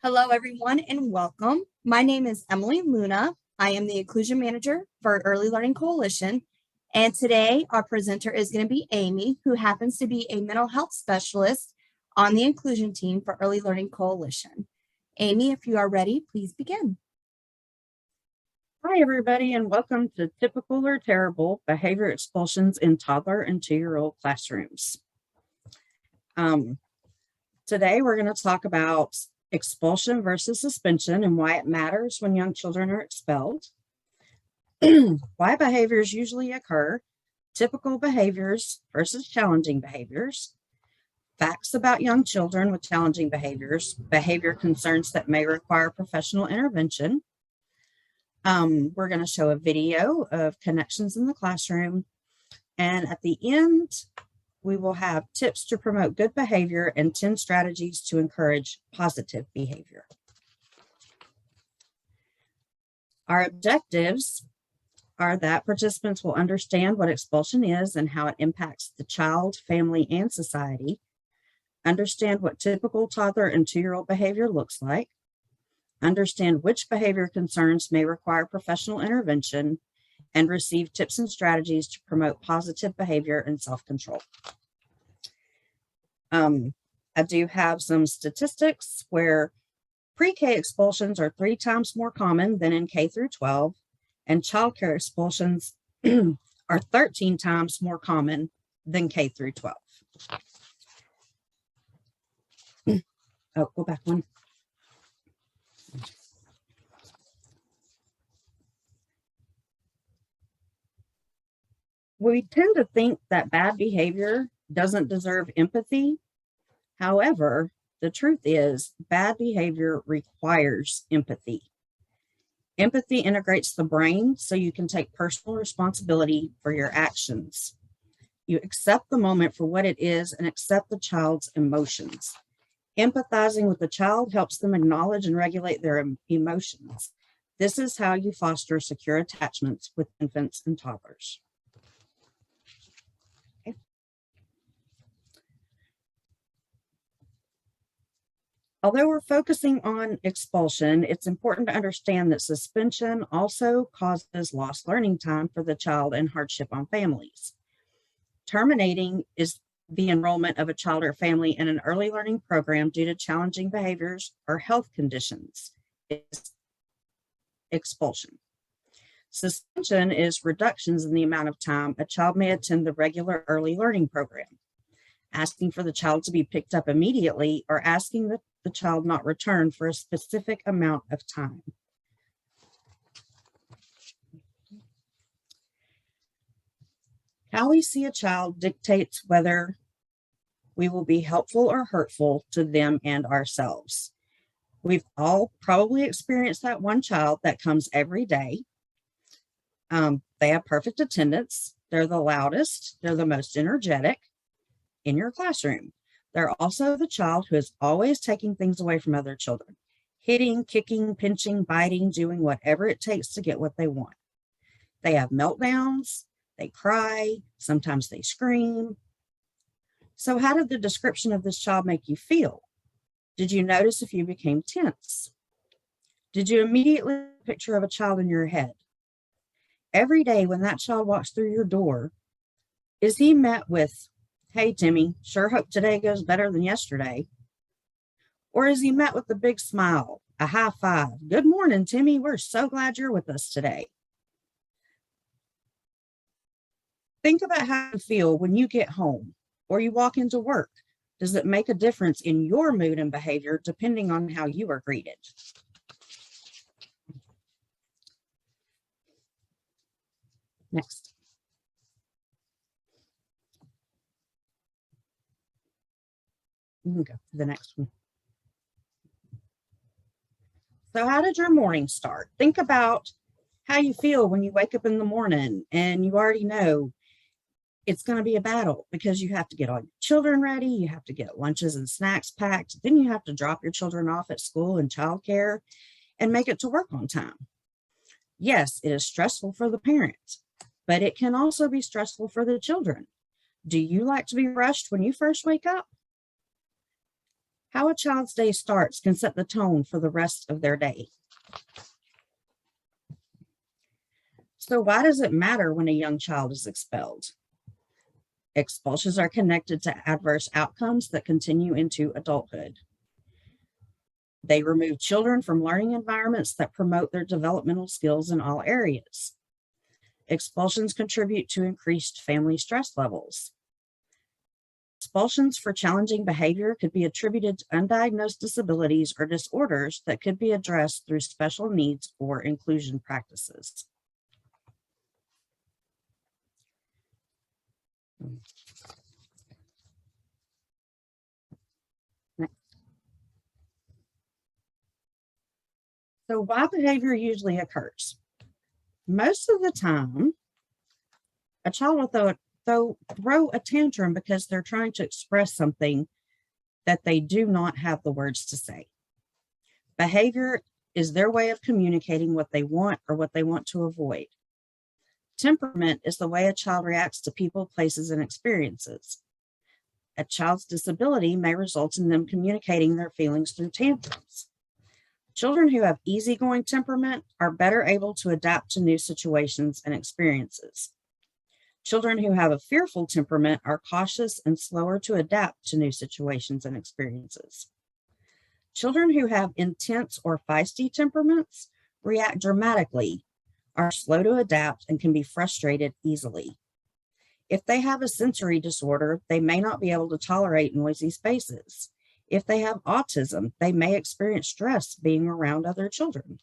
Hello, everyone, and welcome. My name is Emily Luna. I am the Inclusion Manager for Early Learning Coalition. And today, our presenter is going to be Amy, who happens to be a mental health specialist on the inclusion team for Early Learning Coalition. Amy, if you are ready, please begin. Hi, everybody, and welcome to Typical or Terrible Behavior Expulsions in Toddler and 2-year-old Classrooms. Today, we're going to talk about expulsion versus suspension and why it matters when young children are expelled, why behaviors usually occur, typical behaviors versus challenging behaviors, facts about young children with challenging behaviors, behavior concerns that may require professional intervention. We're going to show a video of connections in the classroom, and at the end, we will have tips to promote good behavior and 10 strategies to encourage positive behavior. Our objectives are that participants will understand what expulsion is and how it impacts the child, family, and society, understand what typical toddler and 2-year-old behavior looks like, understand which behavior concerns may require professional intervention, and receive tips and strategies to promote positive behavior and self-control. I do have some statistics where pre-K expulsions are 3 times more common than in K through 12, and childcare expulsions are 13 times more common than K through 12. Oh, go back one. We tend to think that bad behavior doesn't deserve empathy. However, the truth is bad behavior requires empathy. Empathy integrates the brain so you can take personal responsibility for your actions. You accept the moment for what it is and accept the child's emotions. Empathizing with the child helps them acknowledge and regulate their emotions. This is how you foster secure attachments with infants and toddlers. Although we're focusing on expulsion, it's important to understand that suspension also causes lost learning time for the child and hardship on families. Terminating is the enrollment of a child or family in an early learning program due to challenging behaviors or health conditions is expulsion. Suspension is reductions in the amount of time a child may attend the regular early learning program. Asking for the child to be picked up immediately or asking the child not return for a specific amount of time. How we see a child dictates whether we will be helpful or hurtful to them and ourselves. We've all probably experienced that one child that comes every day. They have perfect attendance. They're the loudest. They're the most energetic in your classroom. They're also the child who is always taking things away from other children, hitting, kicking, pinching, biting, doing whatever it takes to get what they want. They have meltdowns, they cry, sometimes they scream. So how did the description of this child make you feel? Did you notice if you became tense? Did you immediately have a picture of a child in your head? Every day when that child walks through your door, is he met with, "Hey, Timmy, sure hope today goes better than yesterday"? Or is he met with a big smile, a high five? "Good morning, Timmy. We're so glad you're with us today." Think about how you feel when you get home or you walk into work. Does it make a difference in your mood and behavior depending on how you are greeted? Next. You can go to the next one. So how did your morning start? Think about how you feel when you wake up in the morning and you already know it's going to be a battle because you have to get all your children ready. You have to get lunches and snacks packed. Then you have to drop your children off at school and childcare and make it to work on time. Yes, it is stressful for the parents, but it can also be stressful for the children. Do you like to be rushed when you first wake up? How a child's day starts can set the tone for the rest of their day. So why does it matter when a young child is expelled? Expulsions are connected to adverse outcomes that continue into adulthood. They remove children from learning environments that promote their developmental skills in all areas. Expulsions contribute to increased family stress levels. Expulsions for challenging behavior could be attributed to undiagnosed disabilities or disorders that could be addressed through special needs or inclusion practices. So why behavior usually occurs? Most of the time, a child will throw a tantrum because they're trying to express something that they do not have the words to say. Behavior is their way of communicating what they want or what they want to avoid. Temperament is the way a child reacts to people, places, and experiences. A child's disability may result in them communicating their feelings through tantrums. Children who have easygoing temperament are better able to adapt to new situations and experiences. Children who have a fearful temperament are cautious and slower to adapt to new situations and experiences. Children who have intense or feisty temperaments react dramatically, are slow to adapt, and can be frustrated easily. If they have a sensory disorder, they may not be able to tolerate noisy spaces. If they have autism, they may experience stress being around other children.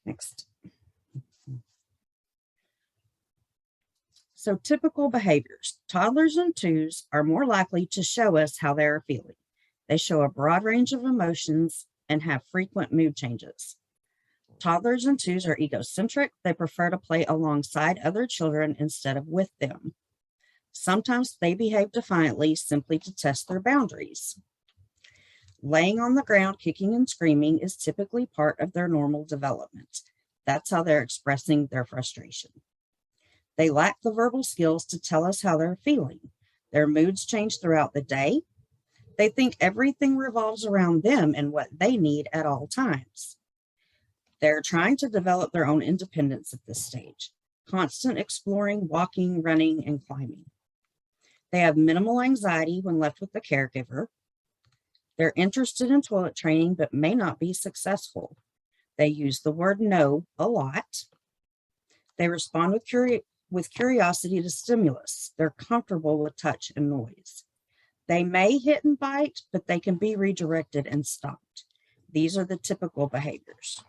Next. So typical behaviors. Toddlers and twos are more likely to show us how they are feeling. They show a broad range of emotions and have frequent mood changes. Toddlers and twos are egocentric. They prefer to play alongside other children instead of with them. Sometimes they behave defiantly simply to test their boundaries. Laying on the ground, kicking and screaming is typically part of their normal development. That's how they're expressing their frustration. They lack the verbal skills to tell us how they're feeling. Their moods change throughout the day. They think everything revolves around them and what they need at all times. They're trying to develop their own independence at this stage. Constant exploring, walking, running, and climbing. They have minimal anxiety when left with the caregiver. They're interested in toilet training, but may not be successful. They use the word no a lot. They respond with curiosity to stimulus. They're comfortable with touch and noise. They may hit and bite, but they can be redirected and stopped. These are the typical behaviors.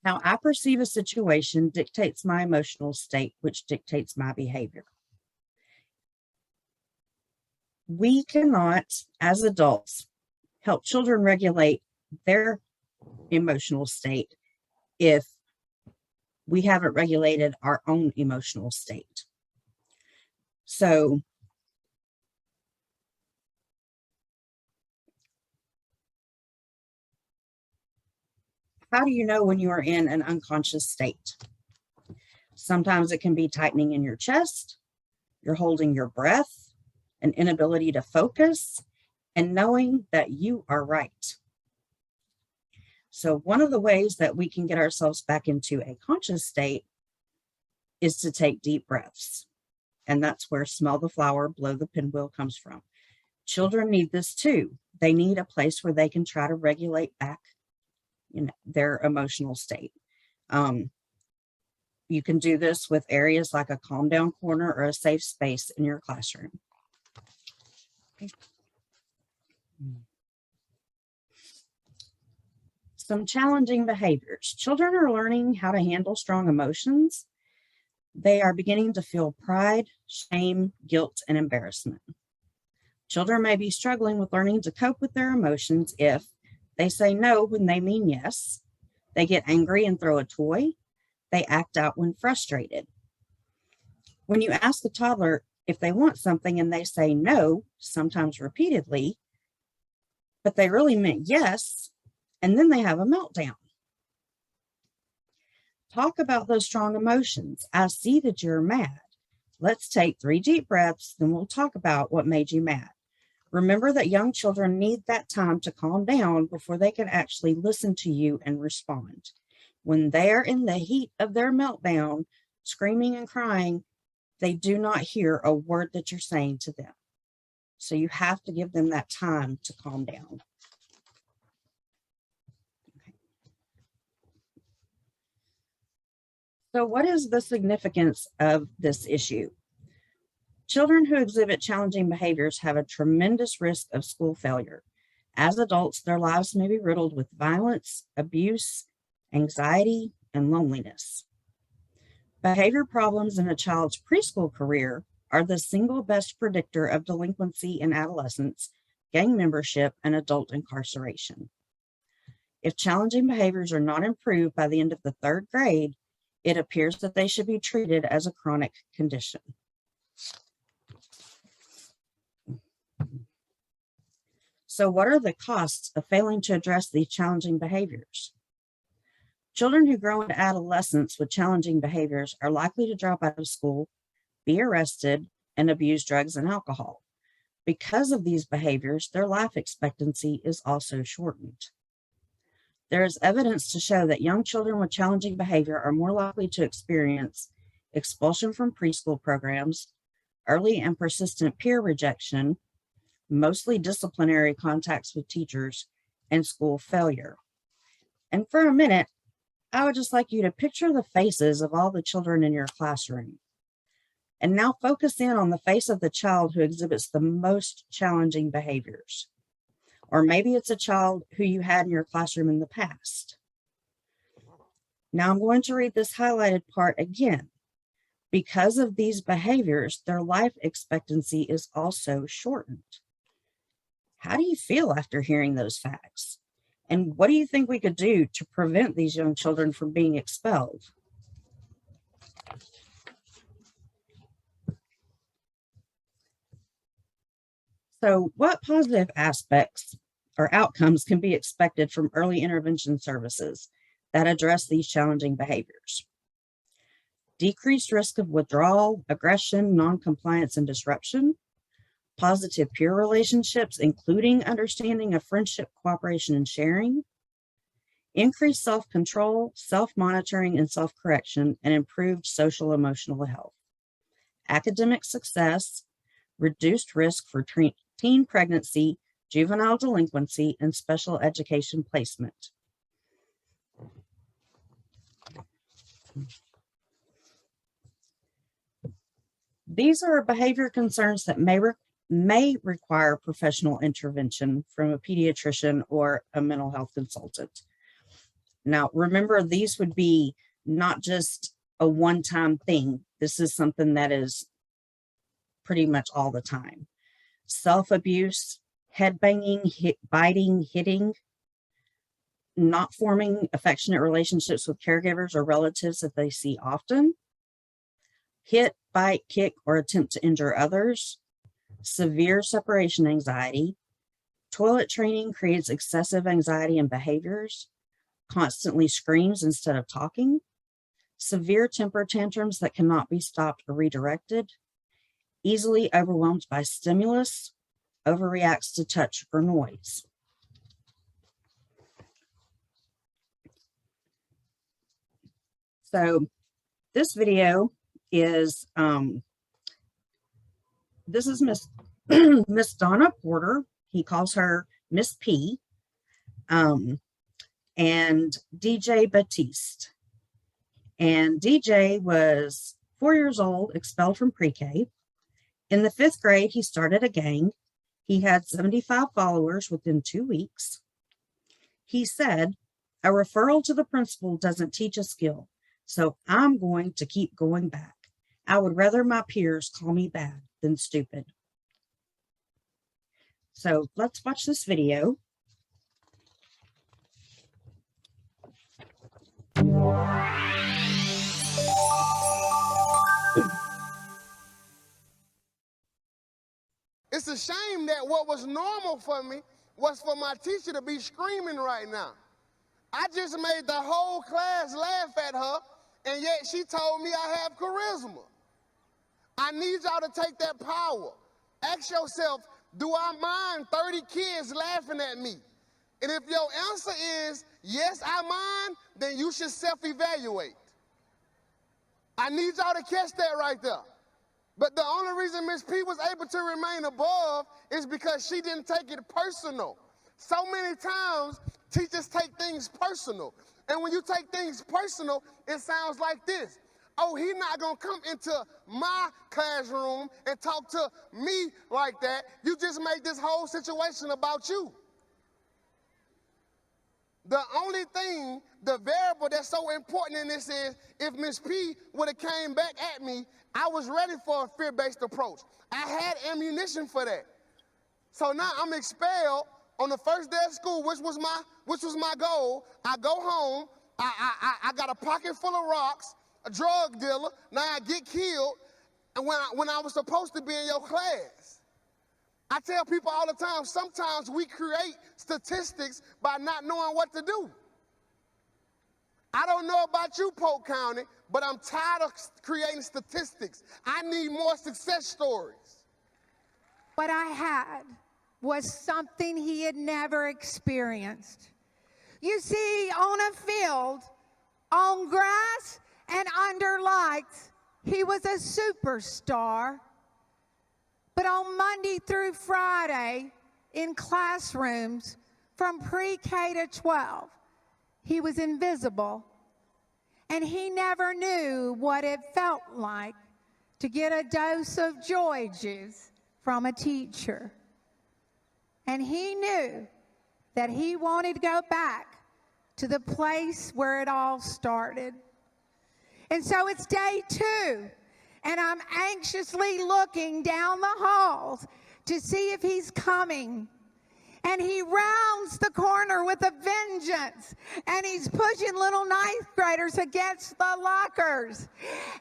How I perceive a situation dictates my emotional state, which dictates my behavior. We cannot, as adults, help children regulate their emotional state if we haven't regulated our own emotional state. So how do you know when you are in an unconscious state? Sometimes it can be tightening in your chest, you're holding your breath, an inability to focus, and knowing that you are right. So one of the ways that we can get ourselves back into a conscious state is to take deep breaths. And that's where smell the flower, blow the pinwheel comes from. Children need this too. They need a place where they can try to regulate back their emotional state. You can do this with areas like a calm down corner or a safe space in your classroom. Okay. Some challenging behaviors. Children are learning how to handle strong emotions. They are beginning to feel pride, shame, guilt, and embarrassment. Children may be struggling with learning to cope with their emotions if they say no when they mean yes, they get angry and throw a toy, they act out when frustrated. When you ask the toddler if they want something and they say no, sometimes repeatedly, but they really meant yes, and then they have a meltdown. Talk about those strong emotions. I see that you're mad. Let's take 3 deep breaths, then we'll talk about what made you mad. Remember that young children need that time to calm down before they can actually listen to you and respond. When they're in the heat of their meltdown, screaming and crying, they do not hear a word that you're saying to them. So you have to give them that time to calm down. Okay. So what is the significance of this issue? Children who exhibit challenging behaviors have a tremendous risk of school failure. As adults, their lives may be riddled with violence, abuse, anxiety, and loneliness. Behavior problems in a child's preschool career are the single best predictor of delinquency in adolescence, gang membership, and adult incarceration. If challenging behaviors are not improved by the end of the 3rd grade, it appears that they should be treated as a chronic condition. So what are the costs of failing to address these challenging behaviors? Children who grow into adolescence with challenging behaviors are likely to drop out of school, be arrested, and abuse drugs and alcohol. Because of these behaviors, their life expectancy is also shortened. There is evidence to show that young children with challenging behavior are more likely to experience expulsion from preschool programs, early and persistent peer rejection, mostly disciplinary contacts with teachers, and school failure. And for a minute, I would just like you to picture the faces of all the children in your classroom. And now focus in on the face of the child who exhibits the most challenging behaviors. Or maybe it's a child who you had in your classroom in the past. Now I'm going to read this highlighted part again. Because of these behaviors, their life expectancy is also shortened. How do you feel after hearing those facts? And what do you think we could do to prevent these young children from being expelled? So what positive aspects or outcomes can be expected from early intervention services that address these challenging behaviors? Decreased risk of withdrawal, aggression, noncompliance, and disruption. Positive peer relationships, including understanding of friendship, cooperation, and sharing. Increased self-control, self-monitoring, and self-correction, and improved social emotional health. Academic success, reduced risk for teen pregnancy, juvenile delinquency, and special education placement. These are behavior concerns that may require professional intervention from a pediatrician or a mental health consultant. Now, remember, these would be not just a one-time thing. This is something that is pretty much all the time. Self-abuse, head-banging, biting, hitting, not forming affectionate relationships with caregivers or relatives that they see often, hit, bite, kick, or attempt to injure others, severe separation anxiety, toilet training creates excessive anxiety and behaviors, constantly screams instead of talking, severe temper tantrums that cannot be stopped or redirected, easily overwhelmed by stimulus, overreacts to touch or noise. So this video is, this is Miss Miss Donna Porter. He calls her Miss P, and DJ Batiste. And DJ was 4 years old, expelled from pre-K. In the 5th grade, he started a gang. He had 75 followers within 2 weeks. He said, "A referral to the principal doesn't teach a skill, so I'm going to keep going back. I would rather my peers call me bad than stupid." So let's watch this video. It's a shame that what was normal for me was for my teacher to be screaming right now. I just made the whole class laugh at her and yet she told me I have charisma. I need y'all to take that power. Ask yourself, do I mind 30 kids laughing at me? And if your answer is, yes, I mind, then you should self-evaluate. I need y'all to catch that right there. But the only reason Miss P was able to remain above is because she didn't take it personal. So many times, teachers take things personal. And when you take things personal, it sounds like this. Oh, he's not going to come into my classroom and talk to me like that. You just made this whole situation about you. The only thing, the variable that's so important in this is if Miss P would have came back at me, I was ready for a fear-based approach. I had ammunition for that. So now I'm expelled on the first day of school, which was my goal. I go home, I got a pocket full of rocks, a drug dealer, now I get killed, and when I was supposed to be in your class. I tell people all the time, sometimes we create statistics by not knowing what to do. I don't know about you, Polk County, but I'm tired of creating statistics. I need more success stories. What I had was something he had never experienced. You see, on a field, on grass and under lights, he was a superstar. But on Monday through Friday, in classrooms from pre-K to 12, he was invisible. And he never knew what it felt like to get a dose of joy juice from a teacher. And he knew that he wanted to go back to the place where it all started. And so it's day 2. And I'm anxiously looking down the halls to see if he's coming. And he rounds the corner with a vengeance. And he's pushing little ninth graders against the lockers.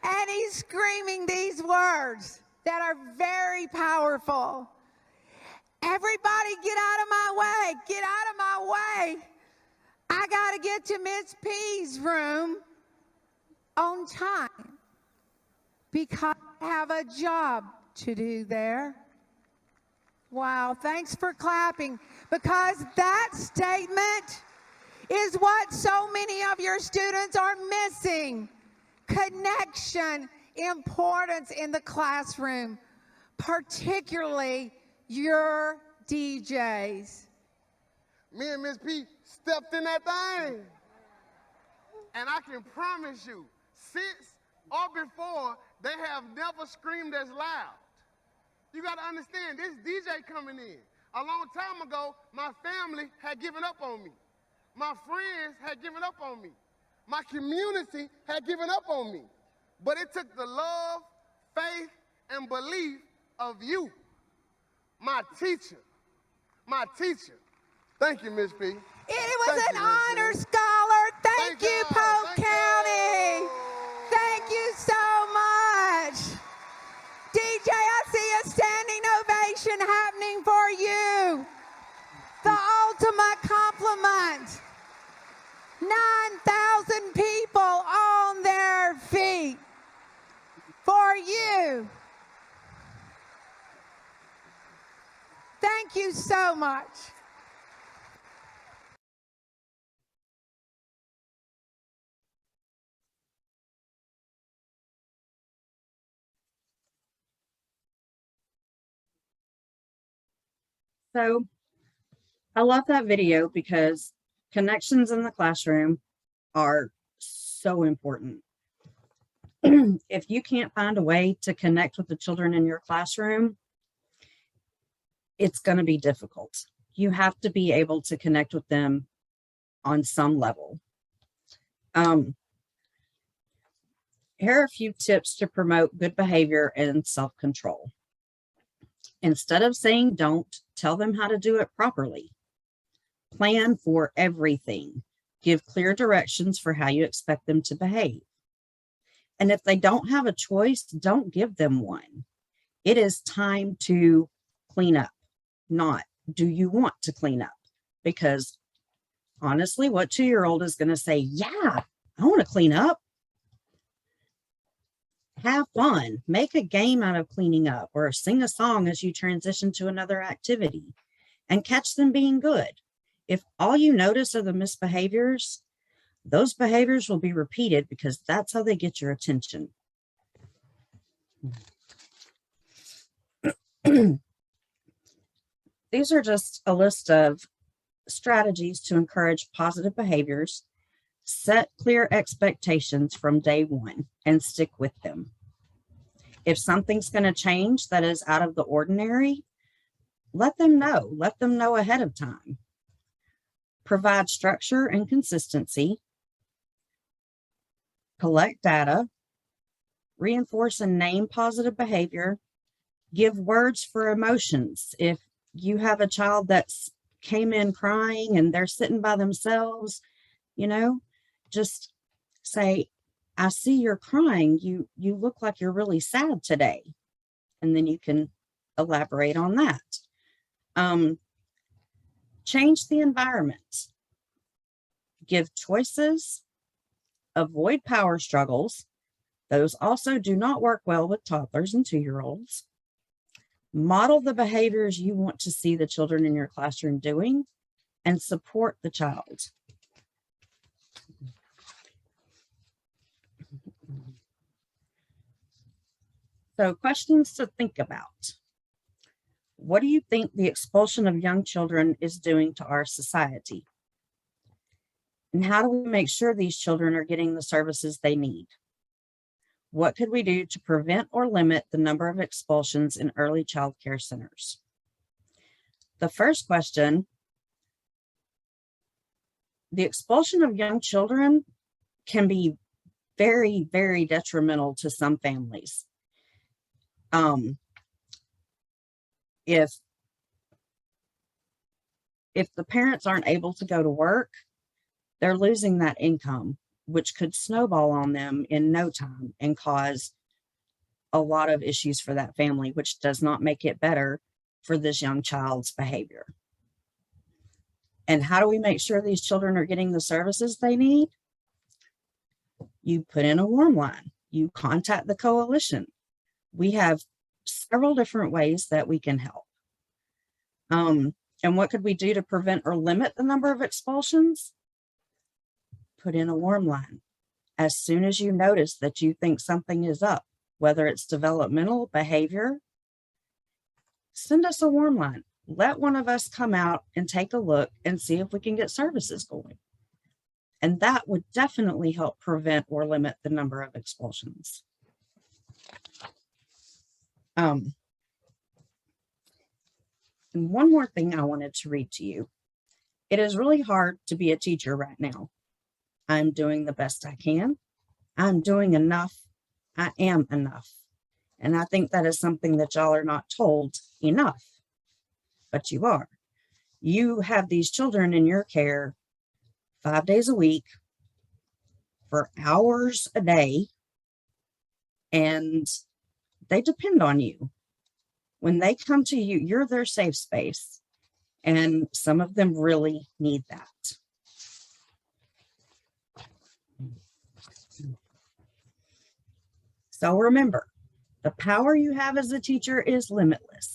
And he's screaming these words that are very powerful. Everybody get out of my way. Get out of my way. I got to get to Miss P's room on time, because I have a job to do there. Wow, thanks for clapping, because that statement is what so many of your students are missing. Connection, importance in the classroom, particularly your DJs. Me and Miss P stepped in that thing. And I can promise you, since or before, they have never screamed as loud. You got to understand, this DJ coming in. A long time ago, my family had given up on me. My friends had given up on me. My community had given up on me. But it took the love, faith, and belief of you, my teacher. My teacher. Thank you, Miss P. It was an honor scholar. Thank you, Polk County. Thank you so much. DJ, I see a standing ovation happening for you. The ultimate compliment. 9,000 people on their feet for you. Thank you so much. So I love that video because connections in the classroom are so important. If you can't find a way to connect with the children in your classroom, it's going to be difficult. You have to be able to connect with them on some level. Here are a few tips to promote good behavior and self-control. Instead of saying don't, tell them how to do it properly. Plan for everything. Give clear directions for how you expect them to behave. And if they don't have a choice, don't give them one. It is time to clean up, not do you want to clean up? Because honestly, what 2-year-old is going to say, yeah, I want to clean up. Have fun. Make a game out of cleaning up or sing a song as you transition to another activity and catch them being good. If all you notice are the misbehaviors, those behaviors will be repeated because that's how they get your attention. These are just a list of strategies to encourage positive behaviors. Set clear expectations from day one and stick with them. If something's going to change that is out of the ordinary, let them know. Let them know ahead of time. Provide structure and consistency. Collect data. Reinforce and name positive behavior. Give words for emotions. If you have a child that's came in crying and they're sitting by themselves, just say, I see you're crying. You look like you're really sad today. And then you can elaborate on that. Change the environment. Give choices. Avoid power struggles. Those also do not work well with toddlers and 2-year-olds. Model the behaviors you want to see the children in your classroom doing and support the child. So, questions to think about. What do you think the expulsion of young children is doing to our society? And how do we make sure these children are getting the services they need? What could we do to prevent or limit the number of expulsions in early child care centers? The first question, the expulsion of young children can be very, very detrimental to some families. If the parents aren't able to go to work, they're losing that income, which could snowball on them in no time and cause a lot of issues for that family, which does not make it better for this young child's behavior. And how do we make sure these children are getting the services they need? You put in a warm line. You contact the coalition. We have several different ways that we can help. And what could we do to prevent or limit the number of expulsions? Put in a warm line. As soon as you notice that you think something is up, whether it's developmental behavior, send us a warm line. Let one of us come out and take a look and see if we can get services going. And that would definitely help prevent or limit the number of expulsions. And one more thing I wanted to read to you. It is really hard to be a teacher right now. I'm doing the best I can. I'm doing enough. I am enough. And I think that is something that y'all are not told enough, but you are. You have these children in your care 5 days a week for hours a day, and they depend on you. When they come to you, you're their safe space, and some of them really need that. So remember, the power you have as a teacher is limitless.